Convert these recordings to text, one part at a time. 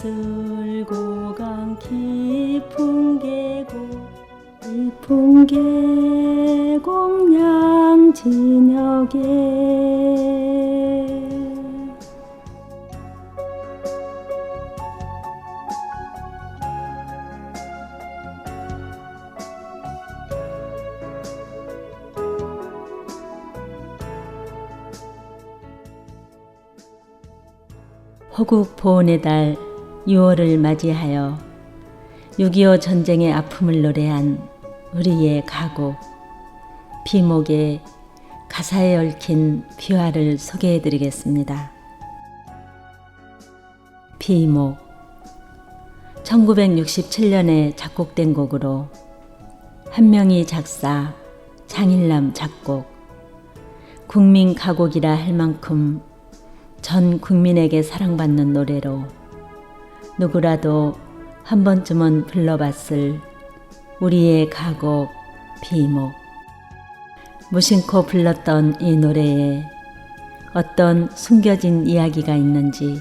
쓸고 간 깊은 계곡 양진역에 호국 보훈의 달 6월을 맞이하여 6.25 전쟁의 아픔을 노래한 우리의 가곡 비목의 가사에 얽힌 비화를 소개해 드리겠습니다. 비목 1967년에 작곡된 곡으로 한명희 작사, 장일남 작곡, 국민 가곡이라 할 만큼 전 국민에게 사랑받는 노래로 누구라도 한 번쯤은 불러봤을 우리의 가곡 비목. 무심코 불렀던 이 노래에 어떤 숨겨진 이야기가 있는지,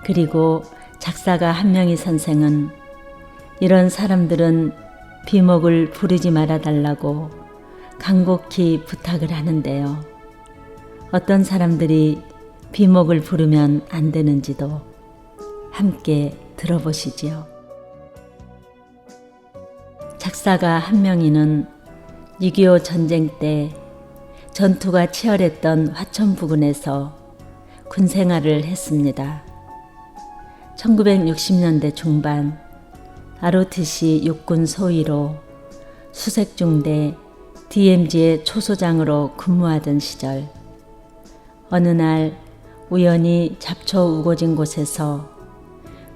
그리고 작사가 한명희 선생은 이런 사람들은 비목을 부르지 말아달라고 간곡히 부탁을 하는데요. 어떤 사람들이 비목을 부르면 안 되는지도 함께 들어보시지요. 작사가 한명희는 6.25 전쟁 때 전투가 치열했던 화천 부근에서 군 생활을 했습니다. 1960년대 중반 ROTC 육군 소위로 수색중대 DMZ의 초소장으로 근무하던 시절 어느 날 우연히 잡초 우거진 곳에서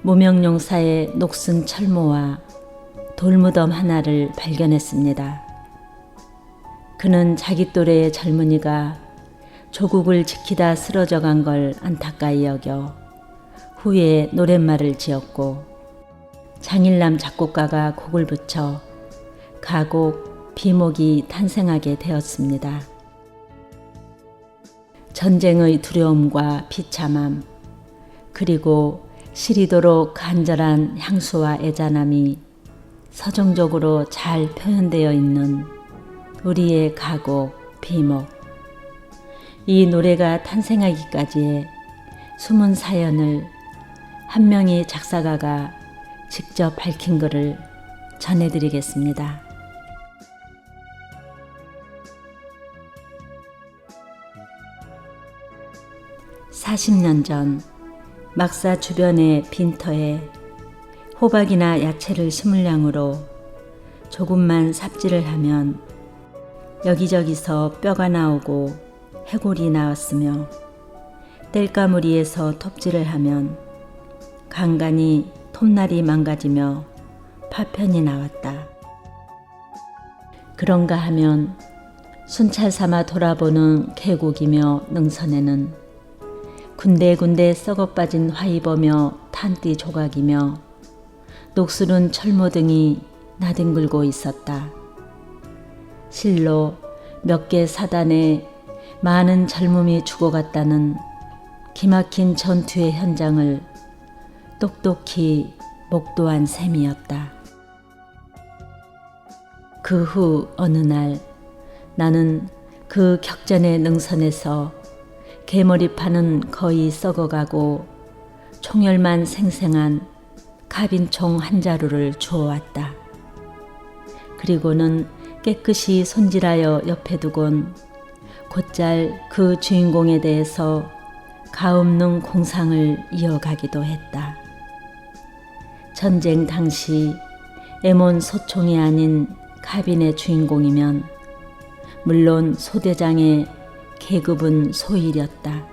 무명용사의 녹슨 철모와 돌무덤 하나를 발견했습니다. 그는 자기 또래의 젊은이가 조국을 지키다 쓰러져 간 걸 안타까이 여겨 후에 노랫말을 지었고 장일남 작곡가가 곡을 붙여 가곡 비목이 탄생하게 되었습니다. 전쟁의 두려움과 비참함, 그리고 시리도록 간절한 향수와 애잔함이 서정적으로 잘 표현되어 있는 우리의 가곡 비목. 이 노래가 탄생하기까지의 숨은 사연을 한명희 작사가가 직접 밝힌 것을 전해드리겠습니다. 40년 전 막사 주변의 빈터에 호박이나 야채를 심을 양으로 조금만 삽질을 하면 여기저기서 뼈가 나오고 해골이 나왔으며 땔가무리에서 톱질을 하면 간간히 톱날이 망가지며 파편이 나왔다. 그런가 하면 순찰 삼아 돌아보는 계곡이며 능선에는 군데군데 썩어빠진 화이버며 탄띠 조각이며 녹슬은 철모 등이 나뒹굴고 있었다. 실로 몇 개 사단에 많은 젊음이 죽어갔다는 기막힌 전투의 현장을 똑똑히 목도한 셈이었다. 그 후 어느 날 나는 그 격전의 능선에서 개머리 파는 거의 썩어가고 총열만 생생한 카빈총 한 자루를 주워왔다. 그리고는 깨끗이 손질하여 옆에 두곤 곧잘 그 주인공에 대해서 가없는 공상을 이어가기도 했다. 전쟁 당시 애몬 소총이 아닌 카빈의 주인공이면 물론 소대장의 계급은 소일이었다.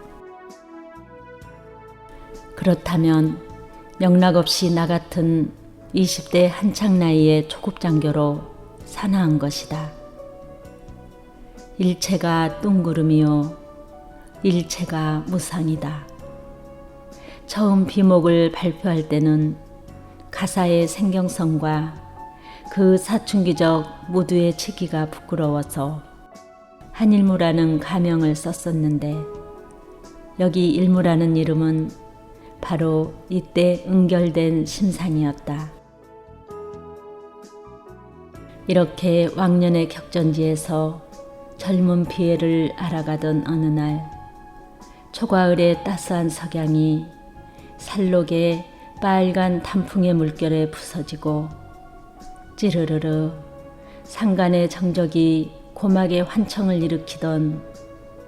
그렇다면 영락없이 나 같은 20대 한창 나이의 초급장교로 산화한 것이다. 일체가 뚱구름이요 일체가 무상이다. 처음 비목을 발표할 때는 가사의 생경성과 그 사춘기적 모두의 치기가 부끄러워서 한일무라는 가명을 썼었는데 여기 일무라는 이름은 바로 이때 응결된 심상이었다. 이렇게 왕년의 격전지에서 젊은 비애를 알아가던 어느 날 초가을의 따스한 석양이 살록의 빨간 단풍의 물결에 부서지고 찌르르르 상간의 정적이 고막의 환청을 일으키던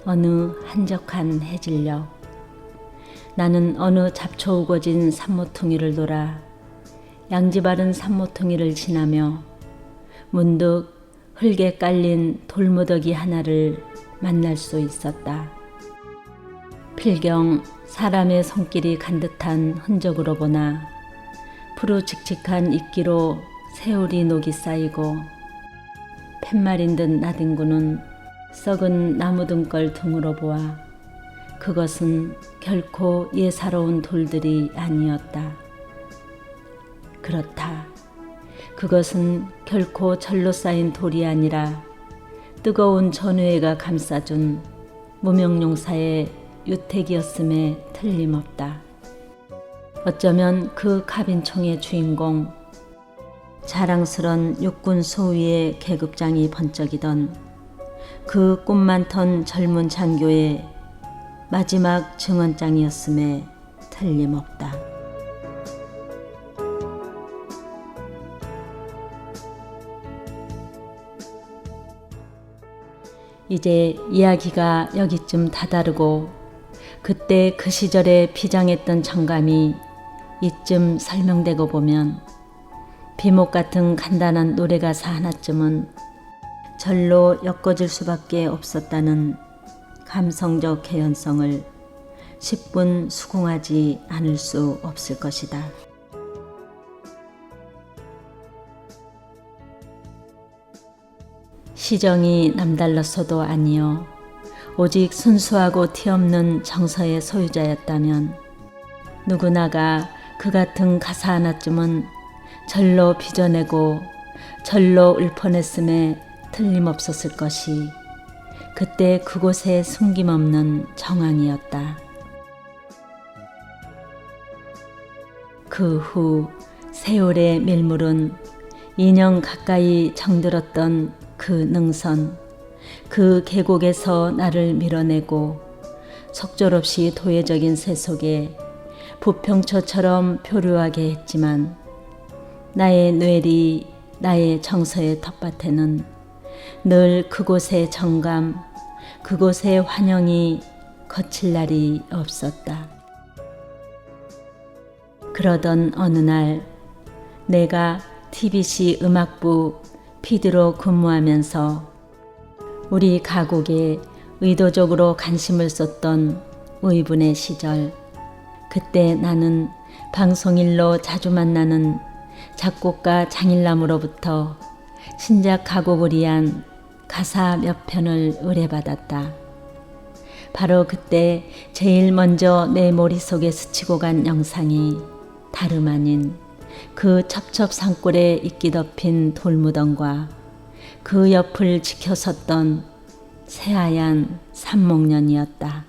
어느 한적한 해질녘, 나는 어느 잡초 우거진 산모퉁이를 돌아 양지 바른 산모퉁이를 지나며 문득 흙에 깔린 돌무더기 하나를 만날 수 있었다. 필경 사람의 손길이 간 듯한 흔적으로 보나 푸르직직한 이끼로 세월이 녹이 쌓이고 팻말인 듯 나뒹구는 썩은 나무 등걸 등으로 보아 그것은 결코 예사로운 돌들이 아니었다. 그렇다. 그것은 결코 절로 쌓인 돌이 아니라 뜨거운 전우회가 감싸준 무명용사의 유택이었음에 틀림없다. 어쩌면 그 갑인총의 주인공, 자랑스런 육군 소위의 계급장이 번쩍이던 그 꿈 많던 젊은 장교의 마지막 증언장이었음에 틀림없다. 이제 이야기가 여기쯤 다다르고 그때 그 시절에 비장했던 정감이 이쯤 설명되고 보면 비목 같은 간단한 노래가사 하나쯤은 절로 엮어질 수밖에 없었다는 감성적 개연성을 10분 수긍하지 않을 수 없을 것이다. 시정이 남달랐어도 아니요 오직 순수하고 티없는 정서의 소유자였다면 누구나가 그 같은 가사 하나쯤은 절로 빚어내고 절로 읊어냈음에 틀림없었을 것이 그때 그곳의 숨김없는 정황이었다. 그 후 세월의 밀물은 2년 가까이 정들었던 그 능선, 그 계곡에서 나를 밀어내고 속절없이 도회적인 새 속에 부평초처럼 표류하게 했지만 나의 뇌리, 나의 정서의 텃밭에는 늘 그곳의 정감, 그곳의 환영이 거칠 날이 없었다. 그러던 어느 날 내가 TBC 음악부 PD로 근무하면서 우리 가곡에 의도적으로 관심을 쏟던 의분의 시절, 그때 나는 방송일로 자주 만나는 작곡가 장일남으로부터 신작 가곡을 위한 가사 몇 편을 의뢰받았다. 바로 그때 제일 먼저 내 머릿속에 스치고 간 영상이 다름 아닌 그 첩첩산골에 이끼 덮인 돌무덤과 그 옆을 지켜섰던 새하얀 산목련이었다.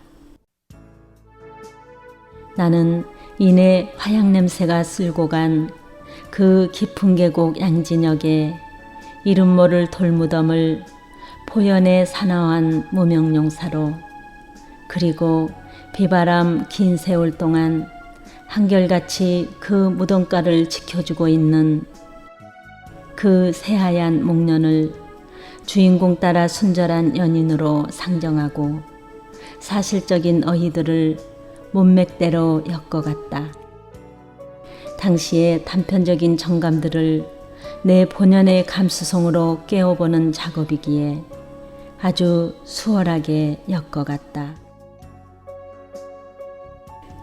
나는 이내 화양 냄새가 쓸고 간 그 깊은 계곡 양진역에 이름 모를 돌무덤을 포연에 사나워한 무명용사로, 그리고 비바람 긴 세월 동안 한결같이 그 무덤가를 지켜주고 있는 그 새하얀 목련을 주인공 따라 순절한 연인으로 상정하고 사실적인 어휘들을 문맥대로 엮어갔다. 당시의 단편적인 정감들을 내 본연의 감수성으로 깨워보는 작업이기에 아주 수월하게 엮어갔다.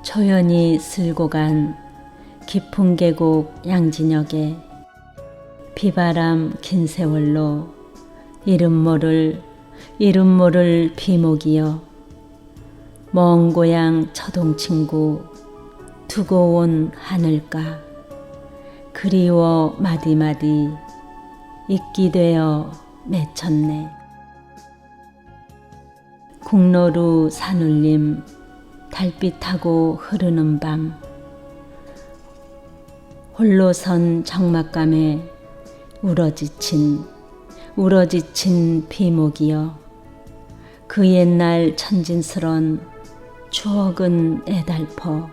초연히 쓸고 간 깊은 계곡 양진역에 비바람 긴 세월로 이름 모를 비목이여 먼 고향 처동친구 두고 온 하늘가 그리워 마디마디 잊기 되어 맺혔네. 국로루 산울림 달빛하고 흐르는 밤 홀로 선 적막감에 울어지친 비목이여, 그 옛날 천진스런 추억은 애달퍼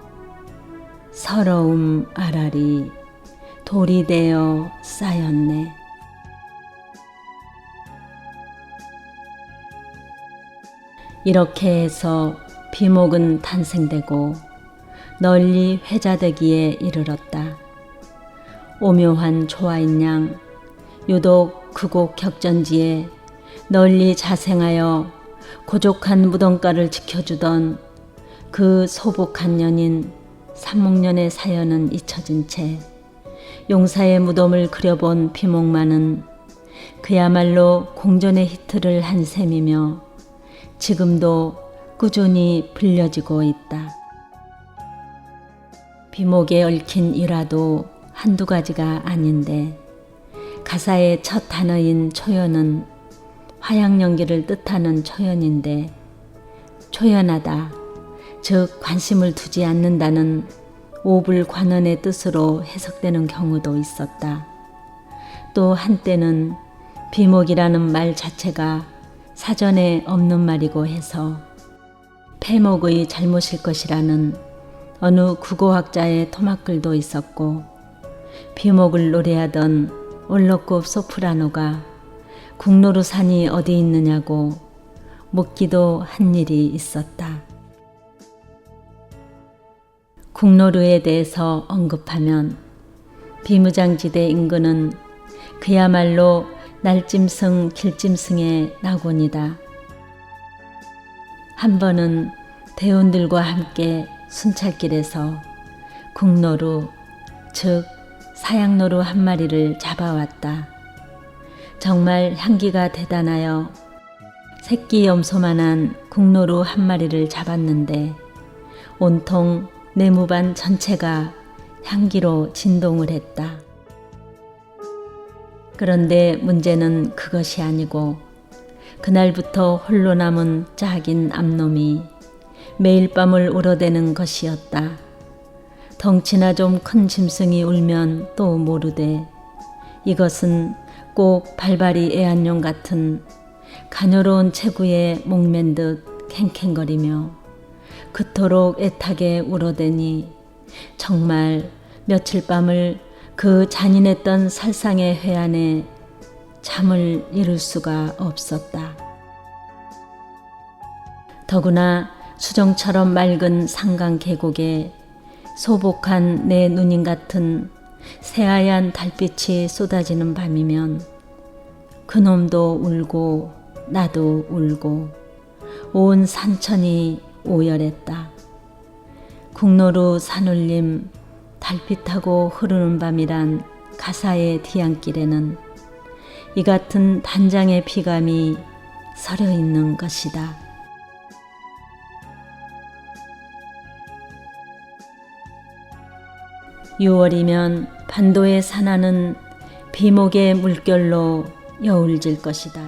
서러움 알알이 돌이 되어 쌓였네. 이렇게 해서 비목은 탄생되고 널리 회자되기에 이르렀다. 오묘한 조화인 양 유독 그곳 격전지에 널리 자생하여 고족한 무덤가를 지켜주던 그 소복한 년인 삼목년의 사연은 잊혀진 채 용사의 무덤을 그려본 비목만은 그야말로 공전의 히트를 한 셈이며 지금도 꾸준히 불려지고 있다. 비목에 얽힌 일화도 한두 가지가 아닌데, 가사의 첫 단어인 초연은 화양연기를 뜻하는 초연인데, 초연하다, 즉 관심을 두지 않는다는 오불관원의 뜻으로 해석되는 경우도 있었다. 또 한때는 비목이라는 말 자체가 사전에 없는 말이고 해서 패목의 잘못일 것이라는 어느 국어학자의 토막글도 있었고, 비목을 노래하던 올로급 소프라노가 국노루산이 어디 있느냐고 묻기도 한 일이 있었다. 국노루에 대해서 언급하면 비무장지대 인근은 그야말로 날짐승 길짐승의 낙원이다. 한 번은 대원들과 함께 순찰길에서 국노루, 즉 사양노루 한 마리를 잡아왔다. 정말 향기가 대단하여 새끼 염소만한 국노루 한 마리를 잡았는데 온통 내무반 전체가 향기로 진동을 했다. 그런데 문제는 그것이 아니고 그날부터 홀로 남은 작인 암놈이 매일 밤을 울어대는 것이었다. 덩치나 좀 큰 짐승이 울면 또 모르되 이것은 꼭 발발이 애완용 같은 가녀로운 체구에 목맨 듯 캥캥거리며 그토록 애타게 울어대니 정말 며칠 밤을 그 잔인했던 살상의 회한에 잠을 이룰 수가 없었다. 더구나 수정처럼 맑은 상강 계곡에 소복한 내 누님 같은 새하얀 달빛이 쏟아지는 밤이면 그놈도 울고 나도 울고 온 산천이 오열했다. 국노루 산울림 달빛하고 흐르는 밤이란 가사의 뒤안길에는 이 같은 단장의 피감이 서려 있는 것이다. (6월이면) 반도의 산하는 비목의 물결로 여울질 것이다.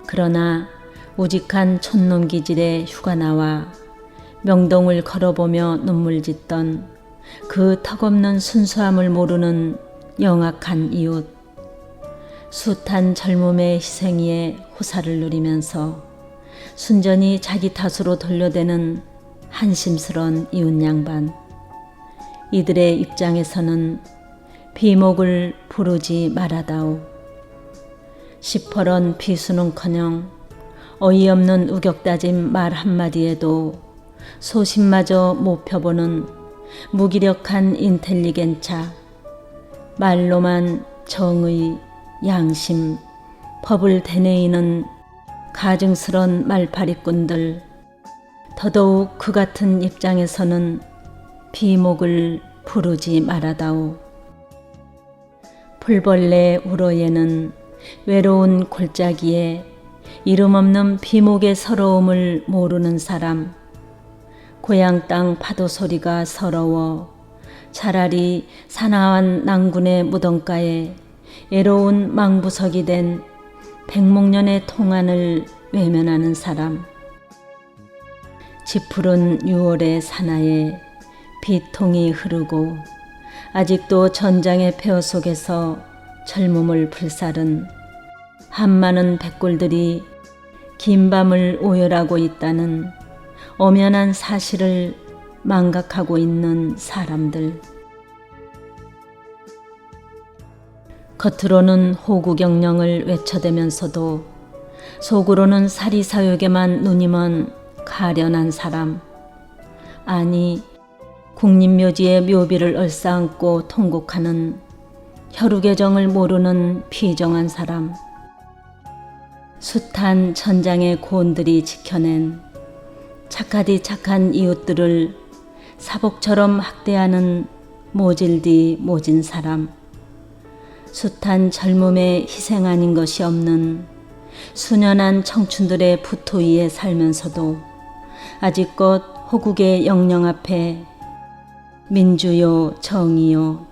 그러나 우직한 촌놈 기질에 휴가 나와 명동을 걸어보며 눈물 짓던 그 턱없는 순수함을 모르는 영악한 이웃, 숱한 젊음의 희생위에 호사를 누리면서 순전히 자기 탓으로 돌려대는 한심스런 이웃 양반, 이들의 입장에서는 비목을 부르지 말아다오. 시퍼런 비수는커녕 어이없는 우격다짐 말 한마디에도 소신마저 못 펴보는 무기력한 인텔리겐차, 말로만 정의, 양심, 법을 되뇌이는 가증스런 말파리꾼들, 더더욱 그 같은 입장에서는 비목을 부르지 말아다오. 풀벌레 우러에는 외로운 골짜기에 이름 없는 비목의 서러움을 모르는 사람, 고향 땅 파도 소리가 서러워 차라리 사나운 낭군의 무덤가에 애로운 망부석이 된 백목년의 통안을 외면하는 사람, 지푸른 6월의 사나에 비통이 흐르고 아직도 전장의 폐허 속에서 젊음을 불살은 한많은 백골들이 긴 밤을 오열하고 있다는 엄연한 사실을 망각하고 있는 사람들. 겉으로는 호구경령을 외쳐대면서도 속으로는 사리사욕에만 눈이 먼 가련한 사람, 아니 국립묘지의 묘비를 얼싸안고 통곡하는 혈육의 정을 모르는 비정한 사람, 숱한 천장의 고온들이 지켜낸 착하디 착한 이웃들을 사복처럼 학대하는 모질디 모진 사람, 숱한 젊음의 희생 아닌 것이 없는 수년한 청춘들의 부토 위에 살면서도 아직껏 호국의 영령 앞에 민주요 정의요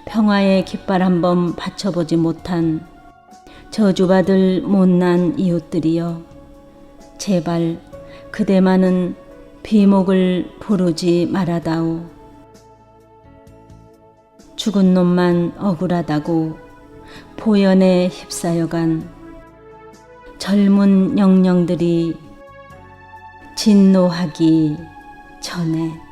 평화의 깃발 한번 받쳐보지 못한 저주받을 못난 이웃들이여, 제발 그대만은 비목을 부르지 말아다오. 죽은 놈만 억울하다고 포연에 휩싸여간 젊은 영령들이 진노하기 전에.